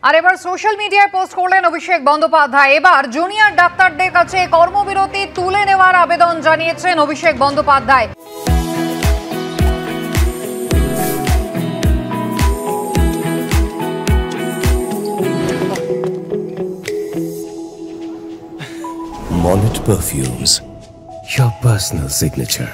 আর এবার সোশ্যাল মিডিয়ায় পোস্ট করলেন অভিষেক বন্দ্যোপাধ্যায়। এবার জুনিয়র ডাক্তারদের কাছে কর্মবিরতি তুলে নেওয়ার আবেদন জানিয়েছেন Abhishek Bandyopadhyay. Monnet Perfumes, your personal signature.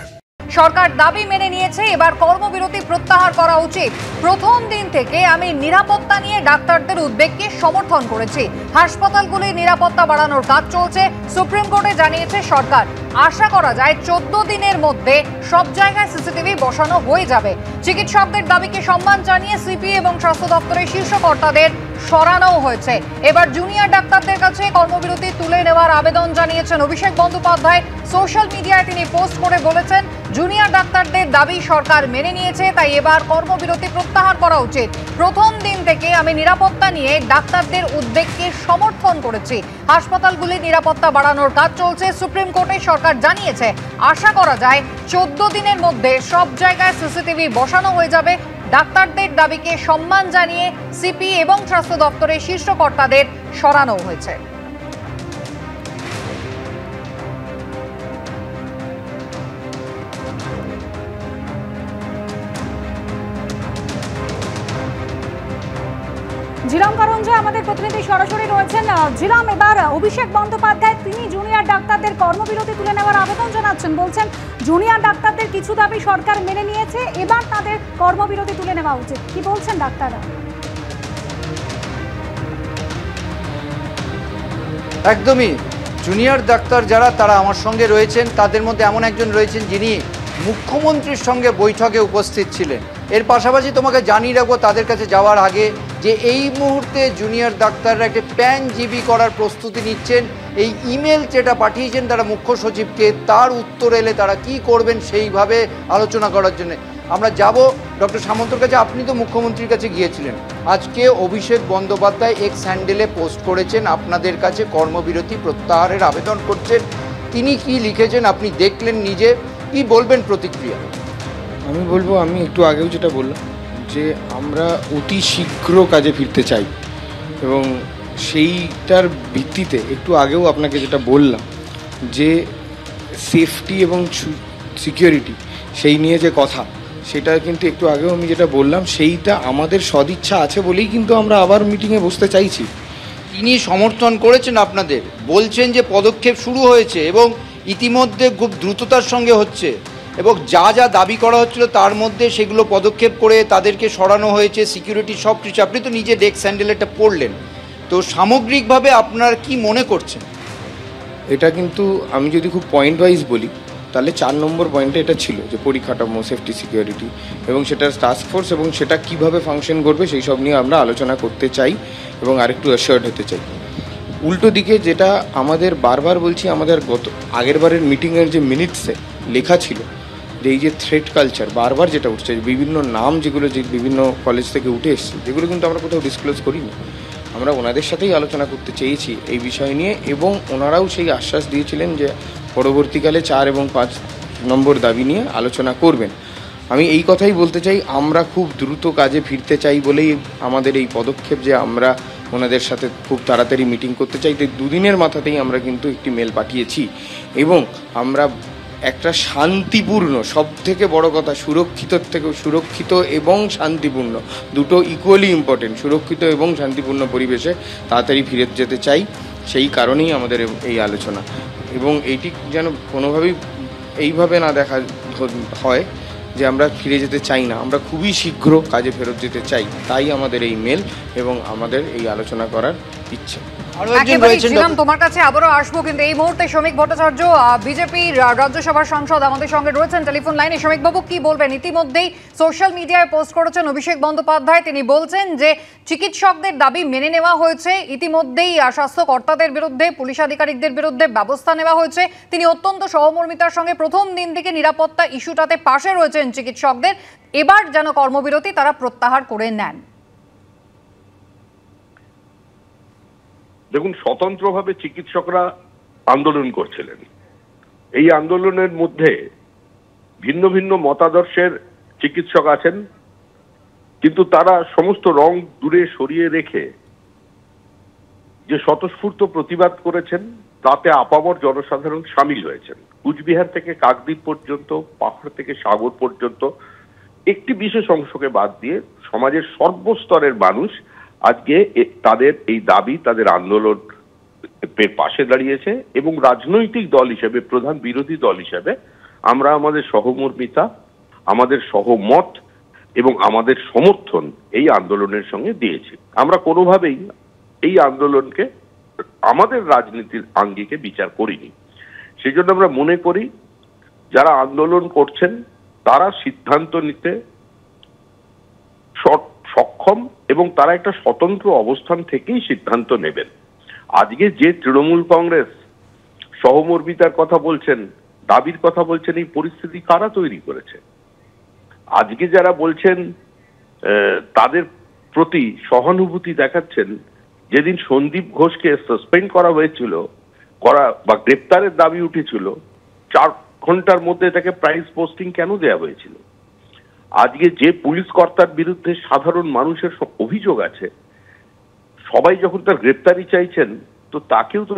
সরকার দাবি মেনে নিয়েছে, এবার কর্মবিরতি প্রত্যাহার করা উচিত। প্রথম দিন থেকে আমি নিরাপত্তা নিয়ে ডাক্তারদের উদ্বেগকে সমর্থন করেছি। হাসপাতালগুলির নিরাপত্তা বাড়ানোর কাজ চলছে, সুপ্রিম কোর্টে জানিয়েছে সরকার। আশা করা যায় 14 দিনের মধ্যে সব জায়গায় সিসিটিভি বসানো হয়ে যাবে। চিকিৎসকদের দাবিকে সম্মান জানিয়ে সিপি এবং স্বাস্থ্য দপ্তরের শীর্ষ কর্তাদের সরানো হয়েছে। এবার জুনিয়র ডাক্তারদের কাছে কর্মবিরতি তুলে নেওয়ার আবেদন জানিয়েছেন অভিষেক বন্দ্যোপাধ্যায়। সোশ্যাল মিডিয়ায় তিনি পোস্ট করে বলেছেন, জুনিয়র ডাক্তারদের দাবি সরকার মেনে নিয়েছে, তাই এবার কর্মবিরতি প্রত্যাহার করা উচিত। প্রথম দিন থেকে আমি নিরাপত্তা নিয়ে ডাক্তারদের উদ্বেগকে সমর্থন করেছি। হাসপাতালগুলির নিরাপত্তা বাড়ানোর কাজ চলছে, সুপ্রিম কোর্টে সরকার জানিয়েছে। আশা করা যায় 14 দিনের মধ্যে সব জায়গায় সিসিটিভি বসানো হয়ে যাবে। ডাক্তারদের দাবিকে সম্মান জানিয়ে সিপি এবং স্বাস্থ্য দপ্তরের শীর্ষ কর্তাদের সরানো হয়েছে। ঝিলাম কারঞ্জে আমাদের প্রতিনিধি সরাসরি রয়েছেন। ঝিলাম, এবার অভিষেক বন্দ্যোপাধ্যায় তিনি জুনিয়র ডাক্তারদের কর্মবিরতি তুলে নেওয়ার আবেদন জানাচ্ছেন। বলছেন জুনিয়র ডাক্তারদের কিছু দাবি সরকার মেনে নিয়েছে, এবার তাদের কর্মবিরতি তুলে নেওয়া উচিত। কি বলছেন ডাক্তাররা? একদমই, জুনিয়র ডাক্তার যারা তারা আমার সঙ্গে রয়েছেন, তাদের মধ্যে এমন একজন রয়েছেন যিনি মুখ্যমন্ত্রীর সঙ্গে বৈঠকে উপস্থিত ছিলেন। এর পাশাপাশি তোমাকে জানিয়ে রাখবো তাদের কাছে যাওয়ার আগে যে এই মুহূর্তে জুনিয়র ডাক্তাররা একটা প্যান জিবি করার প্রস্তুতি নিচ্ছেন। এই ইমেল যেটা পাঠিয়েছেন তারা মুখ্য সচিবকে, তার উত্তর এলে তারা কি করবেন সেইভাবে আলোচনা করার জন্য আমরা যাব ডক্টর সামন্তর কাছে। আপনি তো মুখ্যমন্ত্রীর কাছে গিয়েছিলেন, আজকে অভিষেক বন্দ্যোপাধ্যায় এক্স হ্যান্ডেলে পোস্ট করেছেন আপনাদের কাছে কর্মবিরতি প্রত্যাহারের আবেদন করছেন। তিনি কি লিখেছেন আপনি দেখলেন নিজে, কি বলবেন প্রতিক্রিয়া? আমি বলবো, আমি একটু আগেও যেটা বললাম যে আমরা অতি শীঘ্র কাজে ফিরতে চাই, এবং সেইটার ভিত্তিতে একটু আগেও আপনাকে যেটা বললাম যে সেফটি এবং সিকিউরিটি সেই নিয়ে যে কথা, সেটা কিন্তু একটু আগেও আমি যেটা বললাম, সেইটা আমাদের সদিচ্ছা আছে বলেই কিন্তু আমরা আবার মিটিংয়ে বসতে চাইছি। তিনি সমর্থন করেছেন আপনাদের, বলছেন যে পদক্ষেপ শুরু হয়েছে এবং ইতিমধ্যে খুব দ্রুততার সঙ্গে হচ্ছে, এবং যা যা দাবি করা হচ্ছিল তার মধ্যে সেগুলো পদক্ষেপ করে তাদেরকে সরানো হয়েছে, সিকিউরিটি সব কিছু। আপনি তো নিজে ডেস্ক হ্যান্ডেলটা পড়লেন, তো সামগ্রিকভাবে আপনার কি মনে করছেন? এটা কিন্তু আমি যদি খুব পয়েন্ট ওয়াইজ বলি তাহলে 4 নম্বর পয়েন্টে এটা ছিল যে পরিকাঠামো, সেফটি, সিকিউরিটি এবং সেটার টাস্ক ফোর্স এবং সেটা কিভাবে ফাংশন করবে সেই সব নিয়ে আমরা আলোচনা করতে চাই এবং আরেকটু অ্যাসিওর্ড হতে চাই। উল্টো দিকে যেটা আমাদের বারবার বলছি, আমাদের আগের বারের মিটিংয়ের যে মিনিটসে লেখা ছিল যে এই যে থ্রেট কালচার বারবার যেটা উঠছে, বিভিন্ন নাম যেগুলো যে বিভিন্ন কলেজ থেকে উঠে এসছে, যেগুলো কিন্তু আমরা কোথাও ডিসক্লোজ করিনি। আমরা ওনাদের সাথেই আলোচনা করতে চেয়েছি এই বিষয় নিয়ে, এবং ওনারাও সেই আশ্বাস দিয়েছিলেন যে পরবর্তীকালে 4 এবং 5 নম্বর দাবি নিয়ে আলোচনা করবেন। আমি এই কথাই বলতে চাই, আমরা খুব দ্রুত কাজে ফিরতে চাই বলেই আমাদের এই পদক্ষেপ যে আমরা ওনাদের সাথে খুব তাড়াতাড়ি মিটিং করতে চাই। তাই 2 দিনের মাথাতেই আমরা কিন্তু একটি মেল পাঠিয়েছি, এবং আমরা একটা শান্তিপূর্ণ, সব থেকে বড় কথা সুরক্ষিত এবং শান্তিপূর্ণ, দুটো ইকুয়ালি ইম্পর্টেন্ট, সুরক্ষিত এবং শান্তিপূর্ণ পরিবেশে তাড়াতাড়ি ফিরে যেতে চাই। সেই কারণেই আমাদের এই আলোচনা, এবং এইটি যেন কোনোভাবেই এইভাবে না দেখা হয় যে আমরা ফিরে যেতে চাই না, আমরা খুবই শীঘ্র কাজে ফেরত যেতে চাই। তাই আমাদের এই মেল এবং আমাদের এই আলোচনা করার ইচ্ছে। তোমার কাছে আবারও আসবো, কিন্তু এই মুহূর্তে শ্রমিক ভট্টাচার্য, বিজেপির রাজ্যসভার সাংসদ আমাদের সঙ্গে রয়েছেন টেলিফোন লাইনে। শ্রমিক বাবু, কি বলবেন? ইতিমধ্যেই সোশ্যাল মিডিয়ায় পোস্ট করেছেন অভিষেক বন্দ্যোপাধ্যায়। তিনি বলছেন যে চিকিৎসকদের দাবি মেনে নেওয়া হয়েছে, ইতিমধ্যেই স্বাস্থ্য কর্তাদের বিরুদ্ধে, পুলিশ আধিকারিকদের বিরুদ্ধে ব্যবস্থা নেওয়া হয়েছে। তিনি অত্যন্ত সহমর্মিতার সঙ্গে প্রথম দিন থেকে নিরাপত্তা ইস্যুটাতে পাশে রয়েছেন চিকিৎসকদের। এবার যেন কর্মবিরতি তারা প্রত্যাহার করে নেন। দেখুন, স্বতন্ত্রভাবে চিকিৎসকরা আন্দোলন করছিলেন। এই আন্দোলনের মধ্যে ভিন্ন ভিন্ন মতাদর্শের চিকিৎসক আছেন, কিন্তু তারা সমস্ত রং দূরে সরিয়ে রেখে যে স্বতঃস্ফূর্ত প্রতিবাদ করেছেন তাতে আপামর জনসাধারণ সামিল হয়েছেন। কুচবিহার থেকে কাকদ্বীপ পর্যন্ত, পাহাড় থেকে সাগর পর্যন্ত একটি বিশেষ অংশকে বাদ দিয়ে সমাজের সর্বস্তরের মানুষ আজকে তাদের এই দাবি, তাদের আন্দোলন পাশে দাঁড়িয়েছে। এবং রাজনৈতিক দল হিসেবে, প্রধান বিরোধী দল হিসেবে আমরা আমাদের সহমর্মিতা, আমাদের সহমত এবং আমাদের সমর্থন এই আন্দোলনের সঙ্গে দিয়েছি। আমরা কোনোভাবেই এই আন্দোলনকে আমাদের রাজনীতির আঙ্গিকে বিচার করিনি। সেই জন্য আমরা মনে করি যারা আন্দোলন করছেন তারা সিদ্ধান্ত নিতে সক্ষম এবং তারা একটা স্বতন্ত্র অবস্থান থেকেই সিদ্ধান্ত নেবেন। আজকে যে তৃণমূল কংগ্রেস সহমর্মিতার কথা বলছেন, দাবির কথা বলছেন, এই পরিস্থিতি কারা তৈরি করেছে? আজকে যারা বলছেন তাদের প্রতি সহানুভূতি দেখাচ্ছেন, যেদিন সন্দীপ ঘোষকে সাসপেন্ড করা হয়েছিল বা গ্রেপ্তারের দাবি উঠেছিল, 4 ঘন্টার মধ্যে তাকে প্রাইজ পোস্টিং কেন দেওয়া হয়েছিল? আজকে যে পুলিশ কর্তার বিরুদ্ধে সাধারণ মানুষের অভিযোগ আছে, সবাই যখন তার গ্রেপ্তারি চাইছেন তো তাকেও তো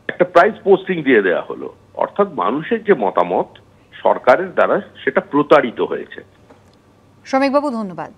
একটা প্রাইজ পোস্টিং দিয়ে দেওয়া হলো। অর্থাৎ মানুষের যে মতামত সরকারের দ্বারা সেটা প্রতারিত হয়েছে। শ্রমিকবাবু, ধন্যবাদ।